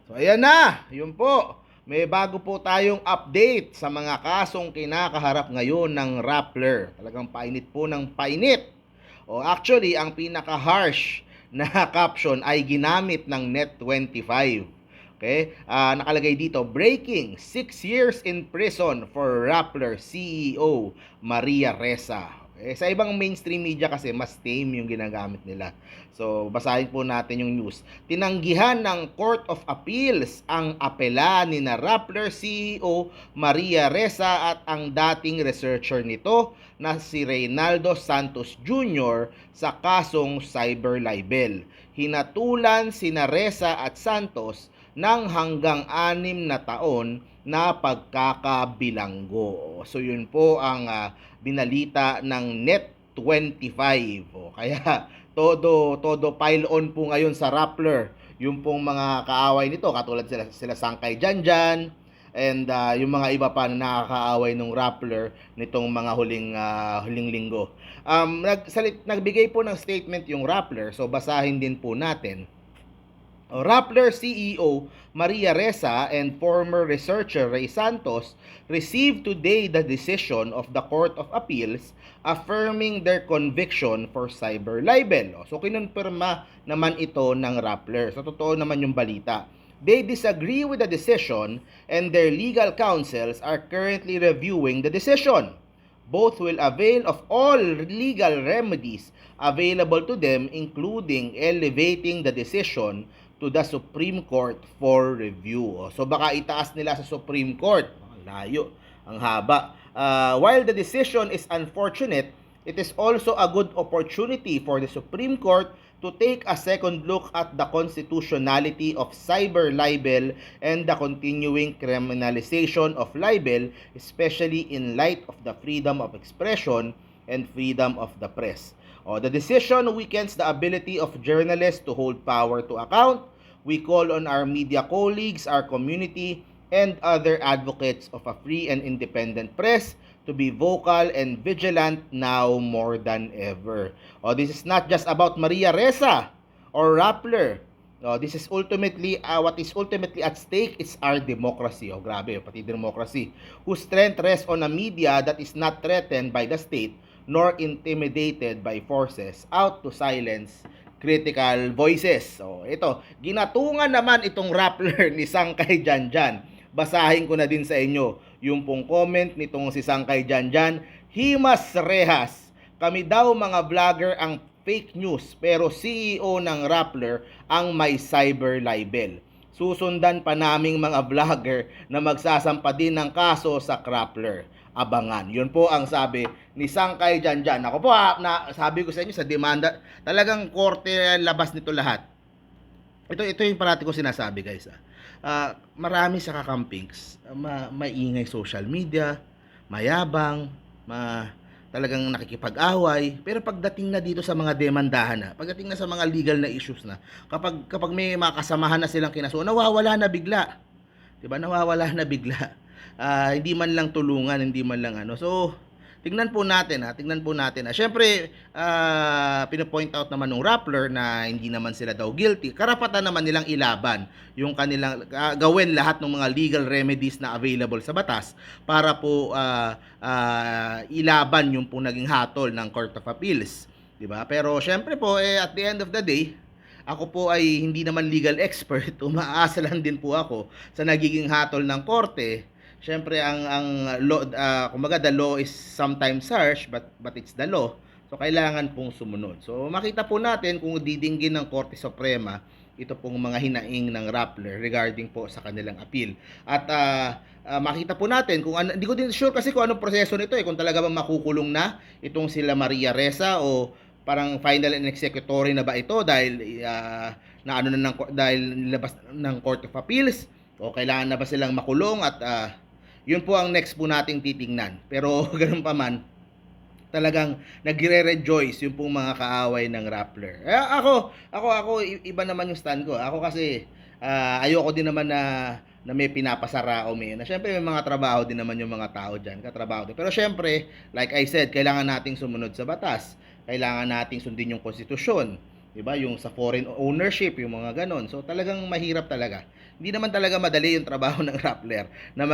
So ayan na, yun po. May bago po tayong update sa mga kasong kinakaharap ngayon ng Rappler. Talagang painit po ng painit. O actually, ang pinaka-harsh na caption ay ginamit ng Net25. Okay? Nakalagay dito, breaking 6 years in prison for Rappler CEO Maria Ressa. Sa ibang mainstream media kasi mas tame yung ginagamit nila. So, basahin po natin yung news. Tinanggihan ng Court of Appeals ang apela ni na Rappler CEO Maria Ressa at ang dating researcher nito na si Reynaldo Santos Jr. sa kasong cyber libel. Hinatulan sina Ressa at Santos ng hanggang 6 na taon na pagkakabilanggo. So yun po ang binalita ng Net25. Kaya todo pile on po ngayon sa Rappler. Yung pong mga kaaway nito, katulad sila Sangkay Janjan, and yung mga iba pa na nakakaaway ng Rappler nitong mga huling linggo. Nagbigay po ng statement yung Rappler, so basahin din po natin. Rappler CEO Maria Ressa and former researcher Ray Santos received today the decision of the Court of Appeals affirming their conviction for cyber libel. So kinonfirma naman ito ng Rappler. So totoo naman yung balita. They disagree with the decision and their legal counsels are currently reviewing the decision. Both will avail of all legal remedies available to them, including elevating the decision to the Supreme Court for review. So baka itaas nila sa Supreme Court. Layo, ang haba. While the decision is unfortunate, it is also a good opportunity for the Supreme Court to take a second look at the constitutionality of cyber libel and the continuing criminalization of libel, especially in light of the freedom of expression and freedom of the press. The decision weakens the ability of journalists to hold power to account. We call on our media colleagues, our community, and other advocates of a free and independent press to be vocal and vigilant now more than ever. This is not just about Maria Ressa or Rappler. This is ultimately, what is ultimately at stake is our democracy. Grabe, pati democracy. Whose strength rests on a media that is not threatened by the state nor intimidated by forces out to silence critical voices. So, ito, ginatungan naman itong Rappler ni Sangkay Janjan. Basahin ko na din sa inyo yung pong comment nitong si Sangkay Janjan. Himas rehas, kami daw mga vlogger ang fake news pero CEO ng Rappler ang may cyber libel. Susundan pa naming mga vlogger na magsasampa din ng kaso sa Rappler. Abangan. Yun po ang sabi ni Sangkay Janjan. Ako po sabi ko sa inyo sa demanda, talagang korte labas nito lahat. Ito yung parati ko sinasabi guys. Marami sa kakampings, maingay social media, mayabang, talagang nakikipag-away, pero pagdating na dito sa mga demandahan na, pagdating na sa mga legal na issues na, kapag may mga kasamahan na silang kinasuhan, nawawala na bigla. 'Di ba? Nawawala na bigla. Hindi man lang tulungan, hindi man lang ano. So, tingnan po natin. Syempre, pino-point out naman ng Rappler na hindi naman sila daw guilty. Karapatan naman nilang ilaban yung kanilang gawin lahat ng mga legal remedies na available sa batas para po ilaban yung po naging hatol ng Court of Appeals, 'di ba? Pero syempre po at the end of the day, ako po ay hindi naman legal expert. Umaasa lang din po ako sa nagiging hatol ng korte. Siyempre ang law, kumbaga the law is sometimes harsh but it's the law. So kailangan pong sumunod. So makita po natin kung didinggin ng Korte Suprema ito pong mga hinaing ng Rappler regarding po sa kanilang appeal. At makita po natin kung ano, hindi ko din sure kasi kung anong proseso nito kung talaga bang makukulong na itong sila Maria Ressa o parang final and executory na ba ito dahil na ano na dahil nilabas ng Court of Appeals o kailangan na ba silang makulong at yun po ang next po nating titingnan. Pero ganun pa man, talagang nagre-rejoice yung pong mga kaaway ng Rappler. Ako iba naman yung stand ko. Ako kasi ayoko din naman na may pinapasara o may na syempre may mga trabaho din naman yung mga tao diyan, katrabaho din. Pero syempre, like I said, kailangan nating sumunod sa batas. Kailangan nating sundin yung konstitusyon. 'di ba? Yung sa foreign ownership, yung mga ganon. So talagang mahirap talaga. Hindi naman talaga madali yung trabaho ng Rappler na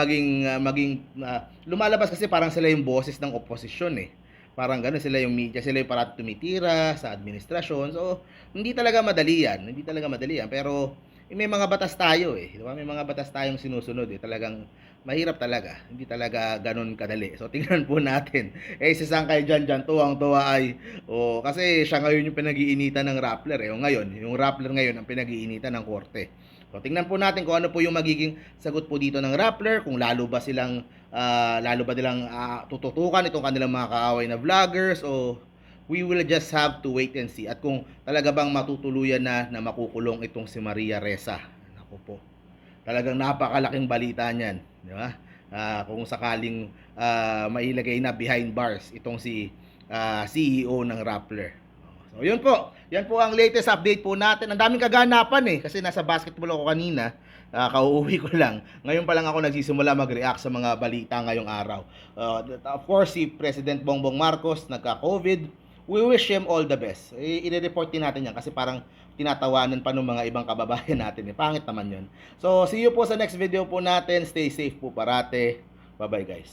lumalabas kasi parang sila yung boses ng oposisyon eh. Parang gano'n sila yung media, sila yung parang tumitira sa administrasyon. So hindi talaga madali yan, hindi talaga madali yan. Pero may mga batas tayo eh, 'di ba? May mga batas tayong sinusunod eh. Talagang mahirap talaga. Hindi talaga gano'n kadali. So tingnan po natin. Eh si Sangkay diyan tuwang-tuwa ay kasi siya ngayon yung pinag-iinitan ng Rappler eh. O ngayon, yung Rappler ngayon ang pinag-iinitan ng korte. So tingnan po natin kung ano po yung magiging sagot po dito ng Rappler, kung lalo ba nilang tututukan itong kanilang mga kaaway na vloggers o we will just have to wait and see at kung talaga bang matutuluyan na makukulong itong si Maria Ressa. Naku po. Talagang napakalaking balita niyan, di ba? Kung sakaling mailagay na behind bars itong si CEO ng Rappler. So, yun po. Yan po ang latest update po natin. Ang daming kaganapan eh kasi nasa basketball ako kanina. Kauuwi ko lang. Ngayon pa lang ako nagsisimula mag-react sa mga balita ngayong araw. Of course, si President Bongbong Marcos nagka-COVID. We wish him all the best. I-report din natin yan kasi parang tinatawanan pa ng mga ibang kababayan natin. Pangit naman yun. So, see you po sa next video po natin. Stay safe po parate. Bye-bye guys.